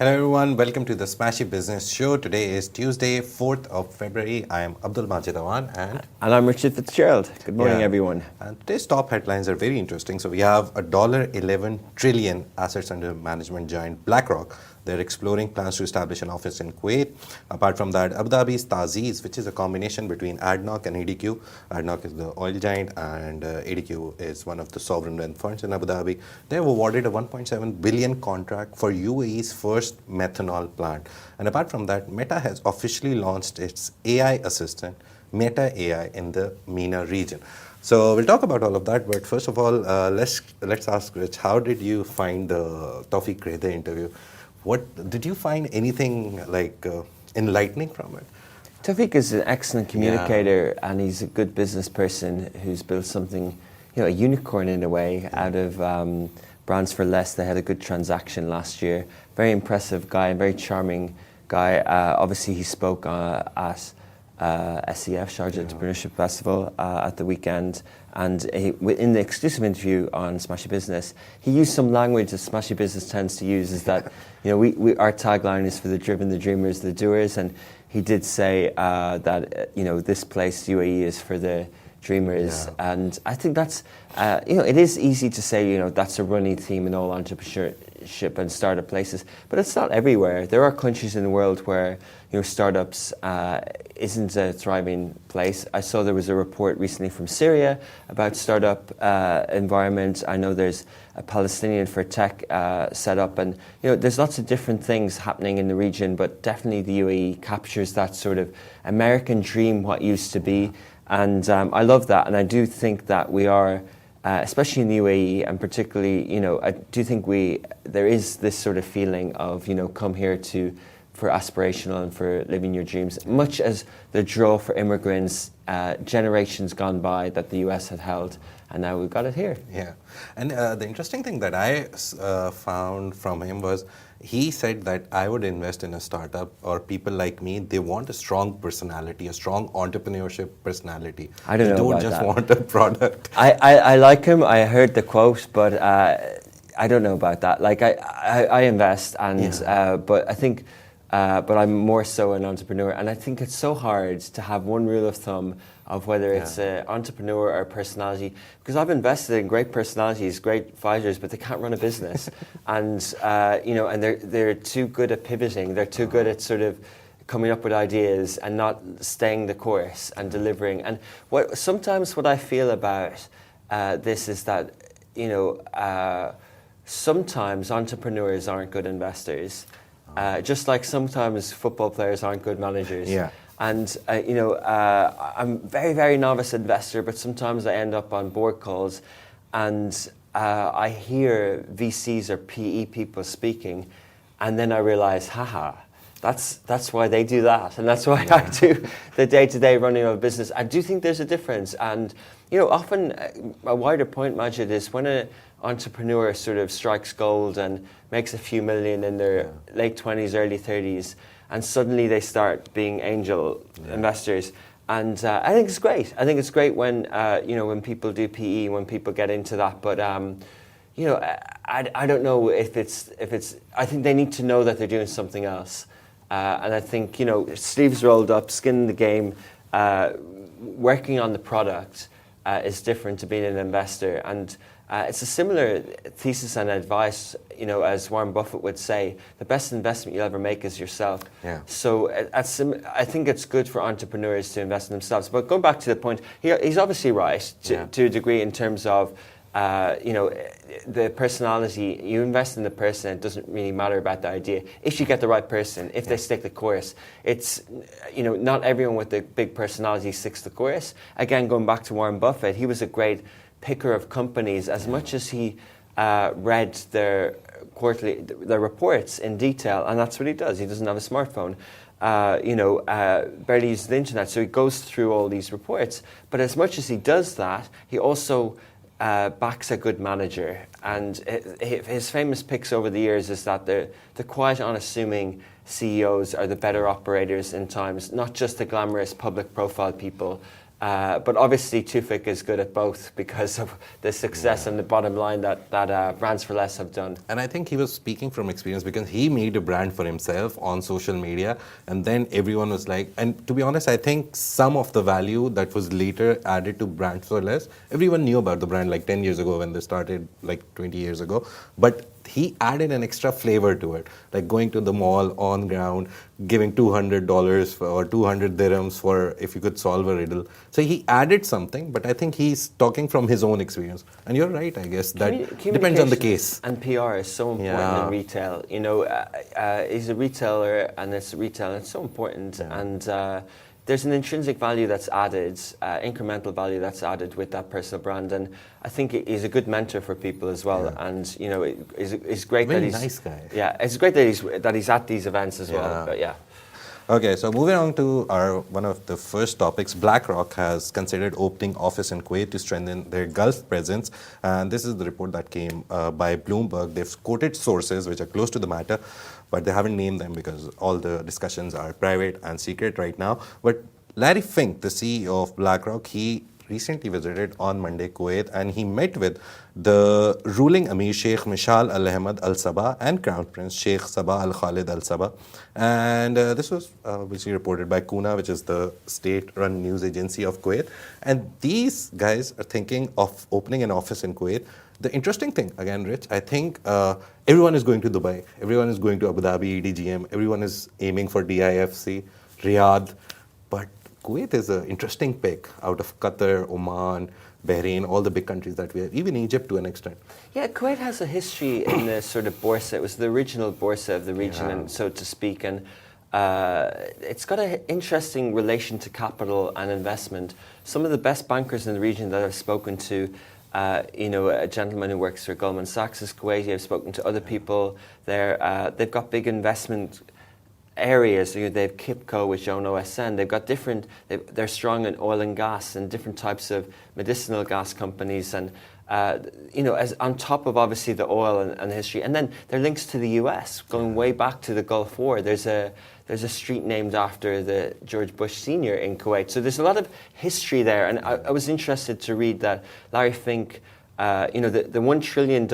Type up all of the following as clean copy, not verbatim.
Hello everyone, welcome to the Smashy Business Show. Today is Tuesday, 4th of February. I am Abdul Majid Awan and I'm Richard Fitzgerald. Good morning, everyone. And today's top headlines are very interesting. So we have a $11 trillion assets under management giant BlackRock. They're exploring plans to establish an office in Kuwait. Apart from that, Abu Dhabi's Taziz, which is a combination between ADNOC and ADQ. ADNOC is the oil giant and ADQ is one of the sovereign wealth funds in Abu Dhabi. They have awarded a 1.7 billion contract for UAE's first methanol plant. And apart from that, Meta has officially launched its AI assistant, Meta AI, in the MENA region. So we'll talk about all of that, but first of all, let's ask Rich, how did you find the Tawfiq Rehde interview? What did you find anything like enlightening from it? Tawfiq is an excellent communicator, and he's a good business person who's built something, a unicorn in a way, out of Brands for Less. They had a good transaction last year. Very impressive guy, very charming guy. Obviously, he spoke at SEF, Sharjah Entrepreneurship Festival, at the weekend. And in the exclusive interview on Smashy Business, he used some language that Smashy Business tends to use, is that, our tagline is for the driven, the dreamers, the doers. And he did say that, this place, UAE, is for the dreamers. Yeah. And I think that's, it is easy to say, that's a running theme in all entrepreneurship and startup places, but it's not everywhere. There are countries in the world where, startups isn't a thriving place. I saw there was a report recently from Syria about startup environment. I know there's a Palestinian for tech set up, and there's lots of different things happening in the region, but definitely the UAE captures that sort of American dream, what used to be. And I love that, and I do think that we are, especially in the UAE, and particularly, I do think there is this sort of feeling of, come here for aspirational and for living your dreams, much as the draw for immigrants generations gone by that the US had held, and now we've got it here. Yeah, and the interesting thing that I found from him was, he said that I would invest in a startup, or people like me, they want a strong personality, a strong entrepreneurship personality. I don't know They don't about just that. want a product. I like him. I heard the quote, but I don't know about that. Like I invest, and but I think, but I'm more so an entrepreneur, and I think it's so hard to have one rule of thumb of whether it's an entrepreneur or a personality, because I've invested in great personalities, great fighters, but they can't run a business. And, and they're too good at pivoting. They're too good at sort of coming up with ideas and not staying the course and delivering. And sometimes what I feel about this is that, sometimes entrepreneurs aren't good investors, just like sometimes football players aren't good managers. Yeah. And, I'm very, very novice investor, but sometimes I end up on board calls and I hear VCs or PE people speaking, and then I realize, that's why they do that. And that's why I do the day-to-day running of a business. I do think there's a difference. And, often a wider point, Majid, is when an entrepreneur sort of strikes gold and makes a few million in their late 20s, early 30s, and suddenly they start being angel investors. And I think it's great. I think it's great when, when people do PE, when people get into that. But, I don't know if it's, I think they need to know that they're doing something else. And I think, sleeves rolled up, skin in the game, working on the product is different to being an investor. And it's a similar thesis and advice, as Warren Buffett would say, the best investment you'll ever make is yourself. Yeah. So I think it's good for entrepreneurs to invest in themselves. But going back to the point, he's obviously right to a degree in terms of, the personality. You invest in the person, it doesn't really matter about the idea. If you get the right person, if they stick the course, it's, not everyone with the big personality sticks the course. Again, going back to Warren Buffett, he was a great picker of companies as much as he read their reports in detail, and that's what he does. He doesn't have a smartphone, barely uses the internet, so he goes through all these reports. But as much as he does that, he also backs a good manager. And his famous picks over the years is that the quiet, unassuming CEOs are the better operators in times, not just the glamorous public profile people. But obviously, Tufik is good at both because of the success and the bottom line that Brands for Less have done. And I think he was speaking from experience because he made a brand for himself on social media, and then everyone was like, and to be honest, I think some of the value that was later added to Brands for Less, everyone knew about the brand like 10 years ago when they started, like 20 years ago, but he added an extra flavor to it, like going to the mall on ground, giving $200 or 200 dirhams for if you could solve a riddle. So he added something, but I think he's talking from his own experience. And you're right, I guess, that depends on the case. And PR is so important in retail. You know, he's a retailer, and it's retail, and it's so important. Yeah. And there's an intrinsic value that's added, incremental value that's added with that personal brand, and I think he's a good mentor for people as well. Yeah. And you know, it's great that he's nice guy. Yeah, it's great that he's at these events as well. But yeah. Okay, so moving on to one of the first topics, BlackRock has considered opening office in Kuwait to strengthen their Gulf presence. And this is the report that came by Bloomberg. They've quoted sources which are close to the matter, but they haven't named them because all the discussions are private and secret right now. But Larry Fink, the CEO of BlackRock, he recently visited on Monday Kuwait, and he met with the ruling Emir Sheikh Mishal Al Ahmad Al Sabah and Crown Prince Sheikh Sabah Al Khalid Al Sabah. And this was obviously reported by Kuna, which is the state-run news agency of Kuwait. And these guys are thinking of opening an office in Kuwait. The interesting thing, again, Rich, I think everyone is going to Dubai, everyone is going to Abu Dhabi, EDGM, everyone is aiming for DIFC, Riyadh, but Kuwait is an interesting pick out of Qatar, Oman, Bahrain, all the big countries that we have, even Egypt to an extent. Yeah, Kuwait has a history in the sort of Borsa. It was the original Borsa of the region, and so to speak, and it's got an interesting relation to capital and investment. Some of the best bankers in the region that I've spoken to, you know, a gentleman who works for Goldman Sachs is Kuwaiti. I've spoken to other people there. They've got big investment areas. You know, they've KIPCO, which own OSN. They've got different. They're strong in oil and gas and different types of medicinal gas companies, and you know, as on top of obviously the oil and the history, and then their links to the U.S. going way back to the Gulf War. There's a street named after the George Bush Sr. in Kuwait. So there's a lot of history there, and I was interested to read that Larry Fink. You know, the $1 trillion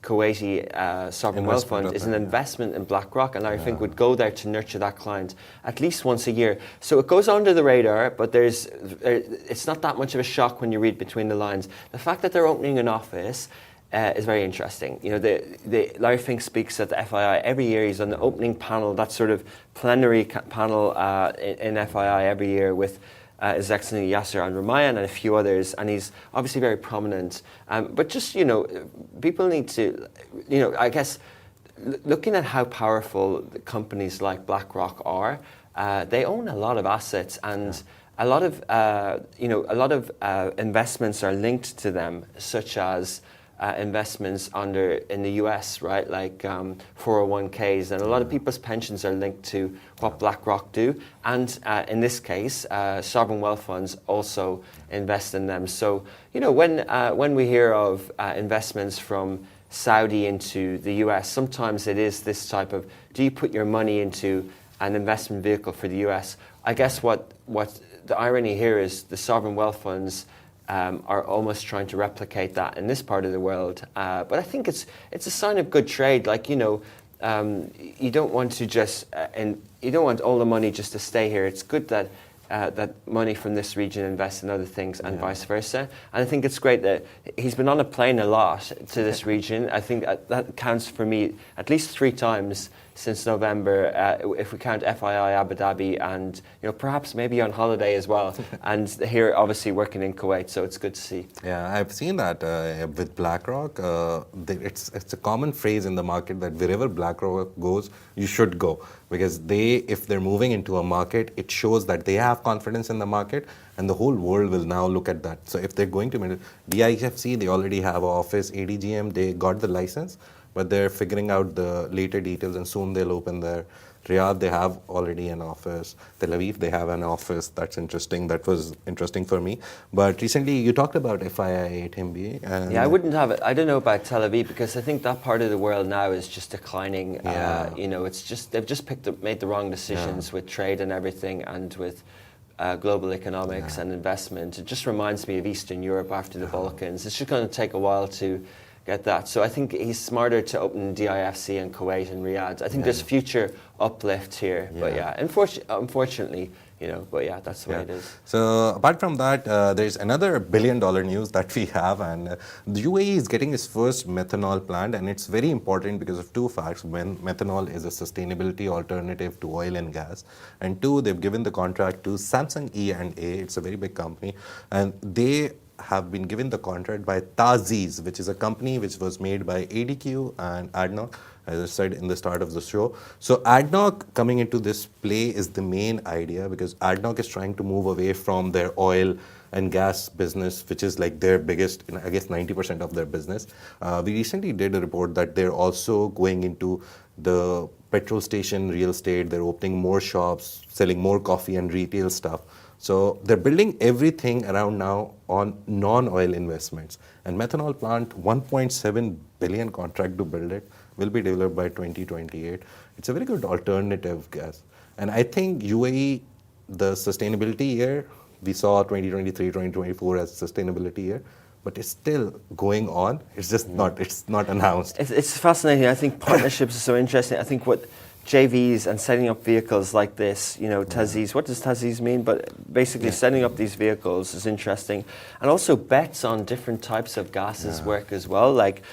Kuwaiti sovereign wealth fund is an investment in BlackRock, and Larry Fink would go there to nurture that client at least once a year. So it goes under the radar, but it's not that much of a shock when you read between the lines. The fact that they're opening an office is very interesting. You know, Larry Fink speaks at the FII every year. He's on the opening panel, that sort of plenary panel in FII every year with His Excellency Yasser Al-Rumayyan and a few others, and he's obviously very prominent. But just, you know, people need to, you know, I guess, looking at how powerful the companies like BlackRock are, they own a lot of assets, and a lot of, you know, a lot of investments are linked to them, such as investments in the US, right, like 401ks, and a lot of people's pensions are linked to what BlackRock do, and in this case, sovereign wealth funds also invest in them. So, you know, when we hear of investments from Saudi into the US, sometimes it is this type of, do you put your money into an investment vehicle for the US? I guess what the irony here is the sovereign wealth funds are almost trying to replicate that in this part of the world. But I think it's a sign of good trade. Like, you know, you don't want to just, and you don't want all the money just to stay here. It's good that that money from this region invests in other things and vice versa. And I think it's great that he's been on a plane a lot to this region. I think that counts for me at least 3 times since November, if we count FII Abu Dhabi, and, you know, perhaps maybe on holiday as well. And here, obviously, working in Kuwait, so it's good to see. Yeah, I've seen that with BlackRock. It's a common phrase in the market that wherever BlackRock goes, you should go, because if they're moving into a market, it shows that they have confidence in the market, and the whole world will now look at that. So if they're going to DIFC, they already have an office. ADGM, they got the license, but they're figuring out the later details, and soon they'll open there. Riyadh, they have already an office. Tel Aviv, they have an office. That's interesting. That was interesting for me. But recently, you talked about FII Timbi. Yeah, I wouldn't have it. I don't know about Tel Aviv, because I think that part of the world now is just declining. You know, it's just they've just made the wrong decisions with trade and everything, and with global economics and investment. It just reminds me of Eastern Europe after the Balkans. It's just going to take a while to get that. So I think he's smarter to open DIFC in Kuwait and Riyadh. I think there's future uplift here. But unfortunately, but that's the way it is. So apart from that, there's another $1 billion news that we have, and the UAE is getting its first methanol plant, and it's very important because of two facts. When methanol is a sustainability alternative to oil and gas, and two, they've given the contract to Samsung E&A. It's a very big company, and they have been given the contract by Taziz, which is a company which was made by ADQ and ADNOC, as I said in the start of the show. So ADNOC coming into this play is the main idea, because ADNOC is trying to move away from their oil and gas business, which is like their biggest, I guess 90% of their business. We recently did a report that they're also going into the petrol station real estate. They're opening more shops, selling more coffee and retail stuff. So they're building everything around now on non-oil investments. And methanol plant, 1.7 billion contract to build it, will be developed by 2028. It's a very good alternative gas. And I think UAE, the sustainability year, we saw 2023, 2024 as sustainability year, but it's still going on. It's just it's not announced. It's fascinating. I think partnerships are so interesting. I think what JVs and setting up vehicles like this, Taziz, what does Taziz mean? But basically setting up these vehicles is interesting. And also bets on different types of gases work as well. Like,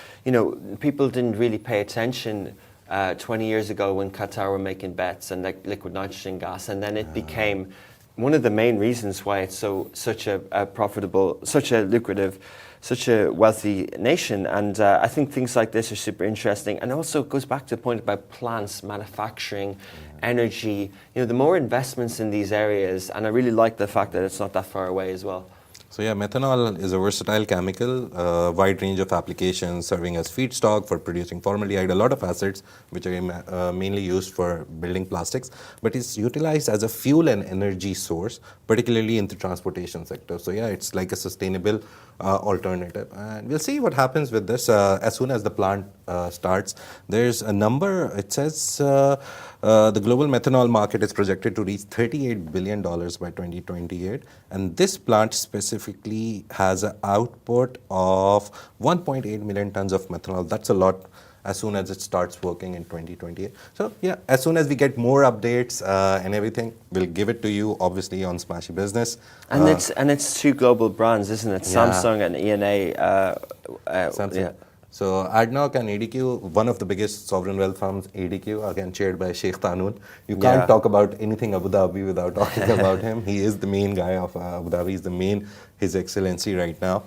people didn't really pay attention 20 years ago when Qatar were making bets and like liquid nitrogen gas. And then it became one of the main reasons why it's such a profitable, such a lucrative, such a wealthy nation. And I think things like this are super interesting. And also it goes back to the point about plants, manufacturing, energy. The more investments in these areas, and I really like the fact that it's not that far away as well. So methanol is a versatile chemical, a wide range of applications, serving as feedstock for producing formaldehyde, a lot of acids which are mainly used for building plastics, but it's utilized as a fuel and energy source, particularly in the transportation sector. So it's like a sustainable alternative. And we'll see what happens with this as soon as the plant starts. There's a number, it says the global methanol market is projected to reach $38 billion by 2028. And this plant specifically has an output of 1.8 million tons of methanol. That's a lot as soon as it starts working in 2028. So as soon as we get more updates and everything, we'll give it to you, obviously, on Smashy Business. And it's two global brands, isn't it? Samsung and E&A. Samsung. So ADNOC and ADQ, one of the biggest sovereign wealth firms, ADQ, again chaired by Sheikh Tanoon. You can't talk about anything Abu Dhabi without talking about him. He is the main guy of Abu Dhabi. He's the main His Excellency right now.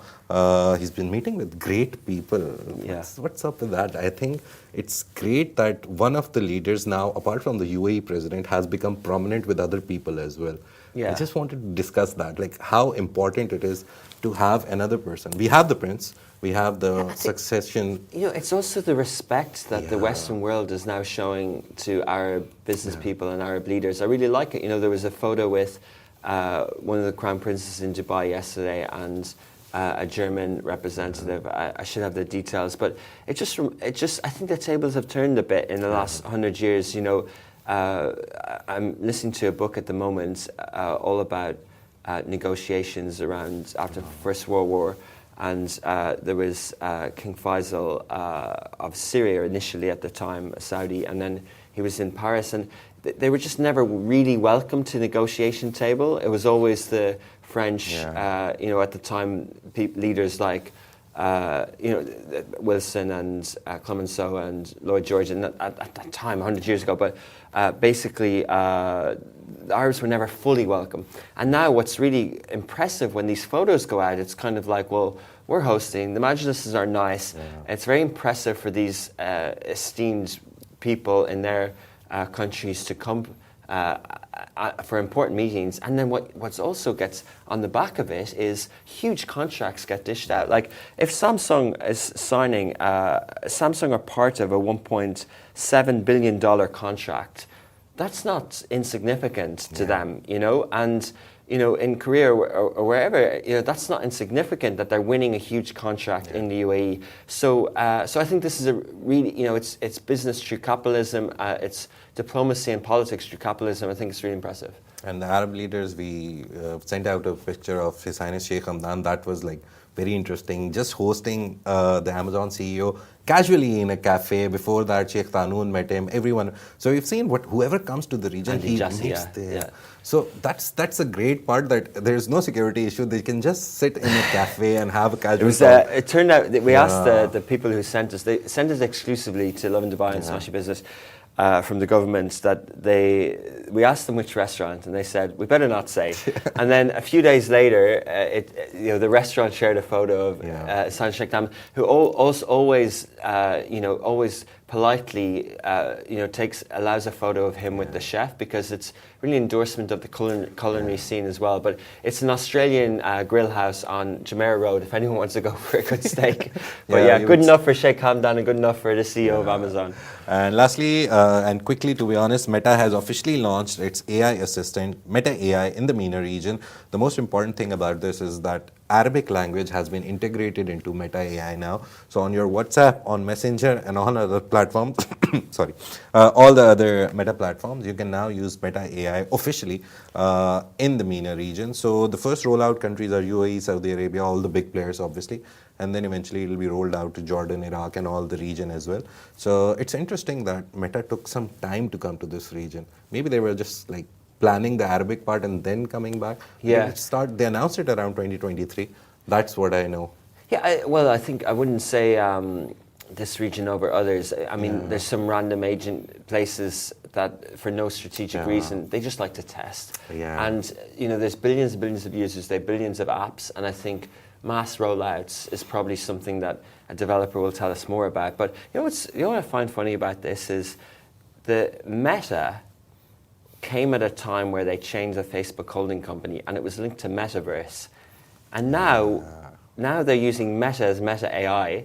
He's been meeting with great people. What's up with that? I think it's great that one of the leaders now, apart from the UAE president, has become prominent with other people as well. I just wanted to discuss that, like how important it is to have another person. We have the prince. We have the succession. It's also the respect that the Western world is now showing to Arab business people and Arab leaders. I really like it. There was a photo with one of the crown princes in Dubai yesterday and a German representative. I should have the details, but it just I think the tables have turned a bit in the last 100 years. I'm listening to a book at the moment all about negotiations around after the First World War. And there was King Faisal of Syria initially at the time, Saudi, and then he was in Paris. And they were just never really welcome to the negotiation table. It was always the French, at the time, leaders like, Wilson and Clemenceau and Lloyd George, and at that time, 100 years ago. But basically, the Arabs were never fully welcome. And now what's really impressive when these photos go out, it's kind of like, well, we're hosting, the majlises are nice. It's very impressive for these esteemed people in their countries to come for important meetings. And then what's also gets on the back of it is huge contracts get dished out. Like if Samsung is signing, Samsung are part of a $1.7 billion contract, that's not insignificant to them, and in Korea or wherever, that's not insignificant that they're winning a huge contract in the UAE. So I think this is a really, it's business through capitalism, it's diplomacy and politics through capitalism. I think it's really impressive. And the Arab leaders, we sent out a picture of His Highness Sheikh Hamdan. That was like very interesting. Just hosting the Amazon CEO casually in a cafe. Before that, Sheikh Tanoon met him. Everyone. So we've seen whoever comes to the region, he meets there. Yeah. So that's a great part, that there's no security issue. They can just sit in a cafe and have a casual talk. It turned out that we asked the people who sent us. They sent us exclusively to Love and Dubai and Smash Your Business. From the government, that we asked them which restaurant, and they said we better not say. And then a few days later, the restaurant shared a photo of San Sheikh Tam, who always politely allows a photo of him with the chef, because it's really endorsement of the culinary scene as well. But it's an Australian grill house on Jumeirah Road if anyone wants to go for a good steak. But good enough for Sheikh Hamdan and good enough for the CEO of Amazon. And lastly, and quickly, to be honest, Meta has officially launched its AI assistant, Meta AI, in the MENA region. The most important thing about this is that Arabic language has been integrated into Meta AI now. So on your WhatsApp, on Messenger, and on other platforms, all the other Meta platforms, you can now use Meta AI officially in the MENA region. So the first rollout countries are UAE, Saudi Arabia, all the big players, obviously. And then eventually it will be rolled out to Jordan, Iraq, and all the region as well. So it's interesting that Meta took some time to come to this region. Maybe they were just like planning the Arabic part and then coming back. Yeah. They announced it around 2023. That's what I know. Yeah, I think I wouldn't say this region over others. I mean, there's some random agent places that, for no strategic reason, they just like to test. Yeah. And there's billions and billions of users. They have billions of apps, and I think mass rollouts is probably something that a developer will tell us more about. But what I find funny about this is the Meta came at a time where they changed the Facebook holding company, and it was linked to Metaverse. And now they're using Meta as Meta AI,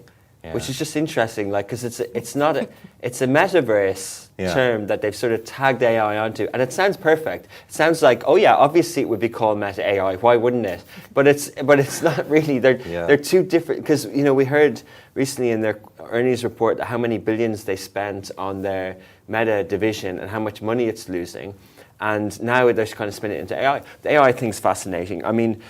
which is just interesting, like, because it's a Metaverse term that they've sort of tagged AI onto, and it sounds perfect. It sounds like, oh yeah, obviously it would be called Meta AI. Why wouldn't it? But it's not really. They're two different, because we heard recently in their earnings report how many billions they spent on their Meta division and how much money it's losing, and now they're kind of spinning it into AI. The AI thing's fascinating. I mean,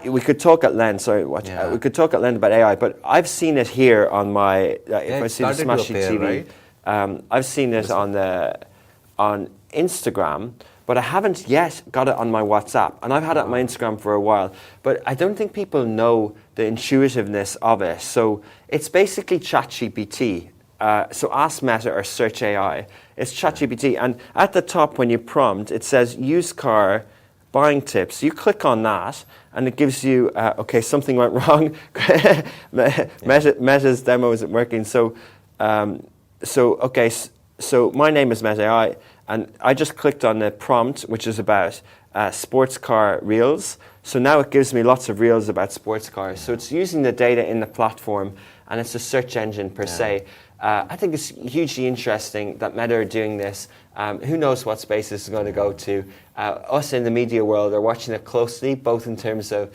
we could talk at length. We could talk at length about AI, but I've seen it here on my. If I see the Smashy TV, right? I've seen it on Instagram, but I haven't yet got it on my WhatsApp, and I've had it on my Instagram for a while. But I don't think people know the intuitiveness of it. So it's basically ChatGPT. So Ask Meta or Search AI. It's ChatGPT, and at the top when you prompt, it says used car buying tips. You click on that, and it gives you, something went wrong. Meta's demo isn't working. So my name is Meta AI, and I just clicked on the prompt, which is about sports car reels. So now it gives me lots of reels about sports cars. So it's using the data in the platform, and it's a search engine per se. I think it's hugely interesting that Meta are doing this. Who knows what space this is going to go to. Us in the media world are watching it closely, both in terms of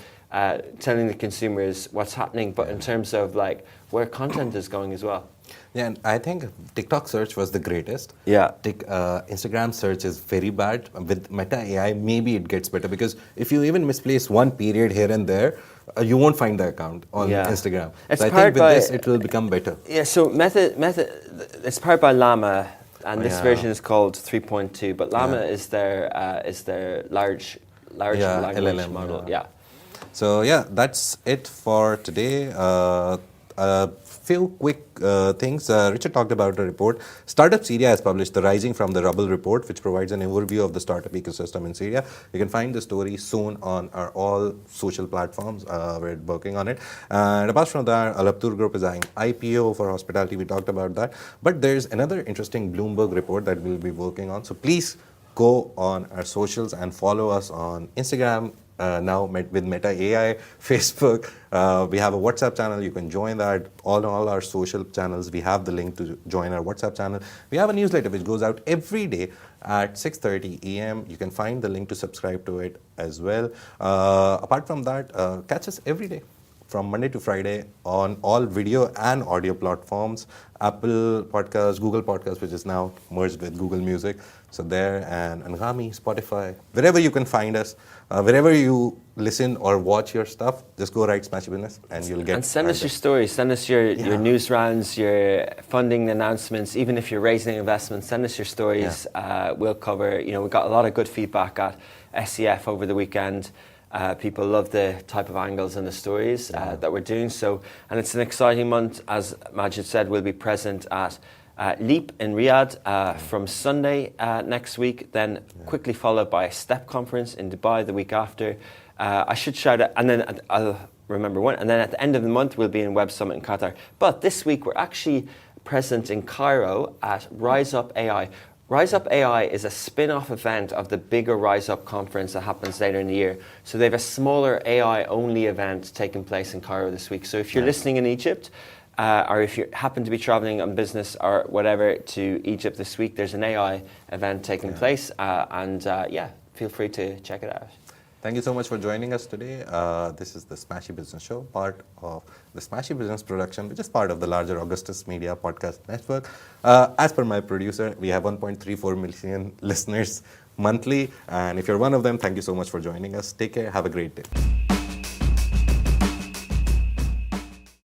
telling the consumers what's happening, but in terms of like where content is going as well. Yeah, and I think TikTok search was the greatest. Yeah. Instagram search is very bad. With Meta AI, maybe it gets better, because if you even misplace one period here and there, you won't find the account on Instagram. So I think with this, it will become better. Yeah, so Meta, it's powered by Llama, and this version is called 3.2, but Llama is their large language LLM model. Yeah. So that's it for today. Few quick things. Richard talked about a report. Startup Syria has published the Rising from the Rubble report, which provides an overview of the startup ecosystem in Syria. You can find the story soon on our all social platforms. We're working on it. And apart from that, Al-Abtur Group is eyeing IPO for hospitality. We talked about that. But there's another interesting Bloomberg report that we'll be working on. So please go on our socials and follow us on Instagram, now with Meta AI, Facebook. We have a WhatsApp channel. You can join that. All our social channels, we have the link to join our WhatsApp channel. We have a newsletter which goes out every day at 6:30 a.m. You can find the link to subscribe to it as well. Apart from that, catch us every day from Monday to Friday on all video and audio platforms. Apple Podcasts, Google Podcasts, which is now merged with Google Music. So there, and Angami, Spotify, wherever you can find us, wherever you listen or watch your stuff, just go write Smashy Business and you'll get. And send us your stories, send us your news rounds, your funding announcements, even if you're raising investments, send us your stories. We'll cover, we got a lot of good feedback at SEF over the weekend. People love the type of angles and the stories that we're doing. So, and it's an exciting month. As Majid said, we'll be present at Leap in Riyadh from Sunday next week, then quickly followed by a STEP conference in Dubai the week after. I should shout out, and then I'll remember one, and then at the end of the month we'll be in Web Summit in Qatar. But this week we're actually present in Cairo at Rise Up AI. Rise Up AI is a spin-off event of the bigger Rise Up conference that happens later in the year. So they have a smaller AI-only event taking place in Cairo this week. So if you're listening in Egypt, or if you happen to be traveling on business or whatever to Egypt this week, there's an AI event taking place. Feel free to check it out. Thank you so much for joining us today. This is the Smashy Business Show, part of the Smashy Business production, which is part of the larger Augustus Media podcast network. As per my producer, we have 1.34 million listeners monthly. And if you're one of them, thank you so much for joining us. Take care. Have a great day.